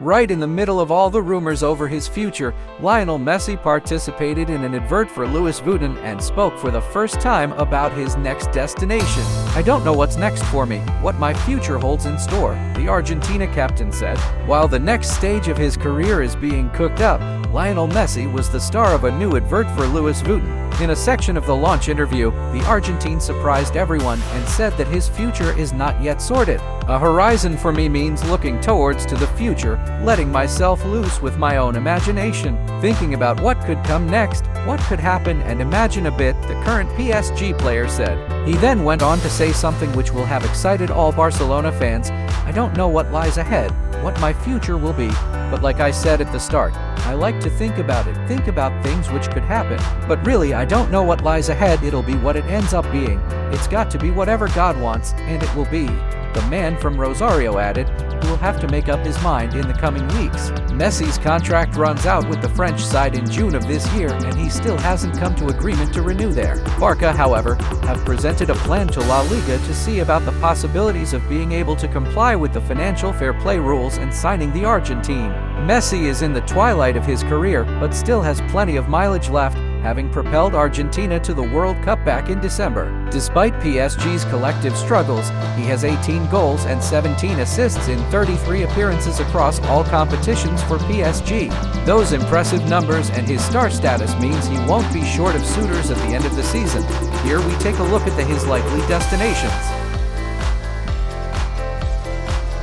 Right in the middle of all the rumors over his future, Lionel Messi participated in an advert for Louis Vuitton and spoke for the first time about his next destination. "I don't know what's next for me, what my future holds in store," the Argentina captain said. While the next stage of his career is being cooked up, Lionel Messi was the star of a new advert for Louis Vuitton. In a section of the launch interview, the Argentine surprised everyone and said that his future is not yet sorted. "A horizon for me means looking towards to the future, letting myself loose with my own imagination, thinking about what could come next, what could happen, and imagine a bit," the current PSG player said. He then went on to say something which will have excited all Barcelona fans. "I don't know what lies ahead, what my future will be, but like I said at the start, I like to think about it, think about things which could happen. But really, I don't know what lies ahead, it'll be what it ends up being. It's got to be whatever God wants, and it will be," the man from Rosario added, who will have to make up his mind in the coming weeks. Messi's contract runs out with the French side in June of this year, and he still hasn't come to agreement to renew there. Barca, however, have presented a plan to La Liga to see about the possibilities of being able to comply with the financial fair play rules and signing the Argentine. Messi is in the twilight of his career, but still has plenty of mileage left, having propelled Argentina to the World Cup back in December. Despite PSG's collective struggles, he has 18 goals and 17 assists in 33 appearances across all competitions for PSG. Those impressive numbers and his star status means he won't be short of suitors at the end of the season. Here we take a look at his likely destinations.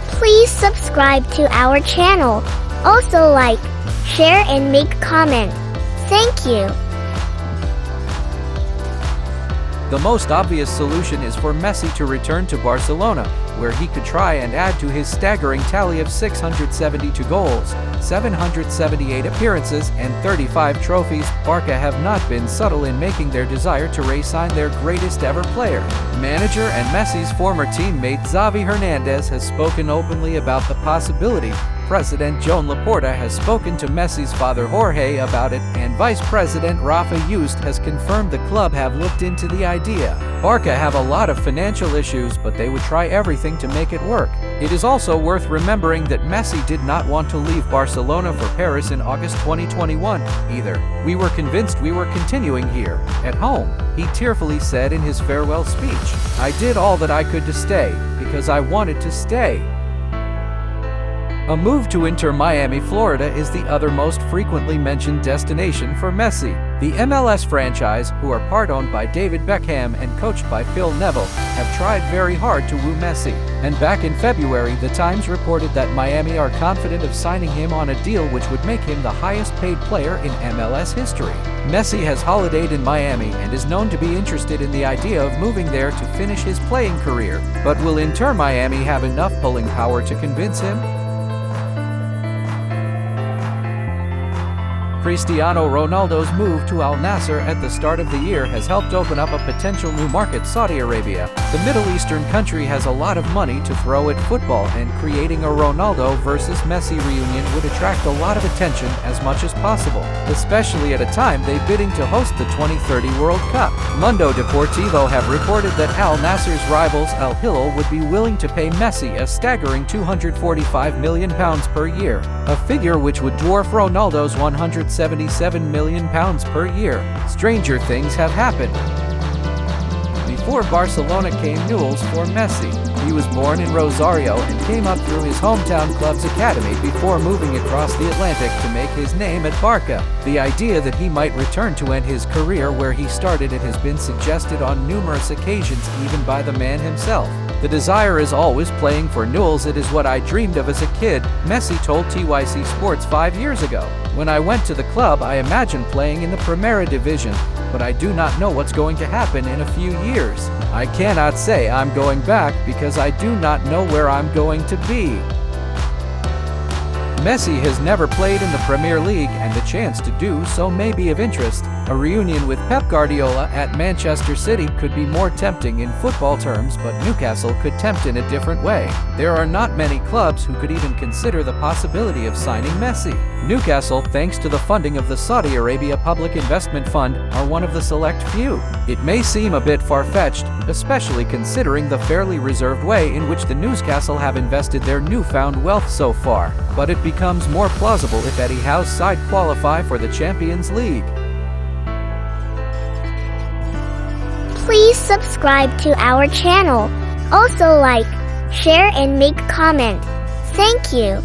Please subscribe to our channel. Also like, share and make comment. Thank you. The most obvious solution is for Messi to return to Barcelona, where he could try and add to his staggering tally of 672 goals, 778 appearances, and 35 trophies. Barca have not been subtle in making their desire to re-sign their greatest ever player. Manager and Messi's former teammate Xavi Hernandez has spoken openly about the possibility. President Joan Laporta has spoken to Messi's father Jorge about it, and Vice President Rafa Just has confirmed the club have looked into the idea. Barca have a lot of financial issues, but they would try everything to make it work. It is also worth remembering that Messi did not want to leave Barcelona for Paris in August 2021 either. "We were convinced we were continuing here, at home," he tearfully said in his farewell speech. "I did all that I could to stay, because I wanted to stay." A move to Inter Miami, Florida is the other most frequently mentioned destination for Messi. The MLS franchise, who are part-owned by David Beckham and coached by Phil Neville, have tried very hard to woo Messi. And back in February, the Times reported that Miami are confident of signing him on a deal which would make him the highest-paid player in MLS history. Messi has holidayed in Miami and is known to be interested in the idea of moving there to finish his playing career. But will Inter Miami have enough pulling power to convince him? Cristiano Ronaldo's move to Al Nassr at the start of the year has helped open up a potential new market, Saudi Arabia. The Middle Eastern country has a lot of money to throw at football, and creating a Ronaldo versus Messi reunion would attract a lot of attention as much as possible, especially at a time they're bidding to host the 2030 World Cup. Mundo Deportivo have reported that Al Nassr's rivals Al Hilal would be willing to pay Messi a staggering £245 million per year, a figure which would dwarf Ronaldo's £177 million per year. Stranger things have happened. Before Barcelona came Newell's for Messi. He was born in Rosario and came up through his hometown club's academy before moving across the Atlantic to make his name at Barca. The idea that he might return to end his career where he started it has been suggested on numerous occasions, even by the man himself. "The desire is always playing for Newell's. It is what I dreamed of as a kid," Messi told TYC Sports 5 years ago. "When I went to the club, I imagined playing in the Primera Division, but I do not know what's going to happen in a few years. I cannot say I'm going back because I do not know where I'm going to be." Messi has never played in the Premier League, and the chance to do so may be of interest. A reunion with Pep Guardiola at Manchester City could be more tempting in football terms, but Newcastle could tempt in a different way. There are not many clubs who could even consider the possibility of signing Messi. Newcastle, thanks to the funding of the Saudi Arabia Public Investment Fund, are one of the select few. It may seem a bit far-fetched, especially considering the fairly reserved way in which the Newcastle have invested their newfound wealth so far, but it becomes more plausible if Eddie Howe's side qualify for the Champions League. Please subscribe to our channel. Also like, share and make comment. Thank you.